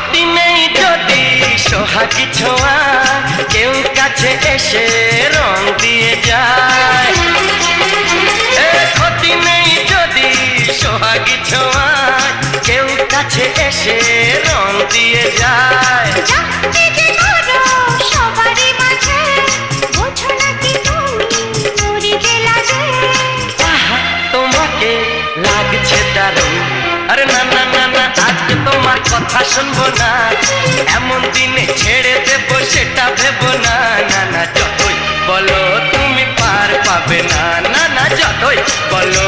ক্ষতি নেই যদি সোহাগী ছোঁয়া কেউ কাছে এসে রং দিয়ে যায়। ক্ষতি নেই যদি সোহাগী ছোঁয়া কেউ কাছে এসে রং দিয়ে যায়। তোমাকে লাগছে দারুণ, আরে না না না না আজকে তোমার কথা শুনবো না, এমন দিনে ছেড়ে দেবো সেটা ভেবো না। না না যতই বলো তুমি পার পাবে না, না না যতই বলো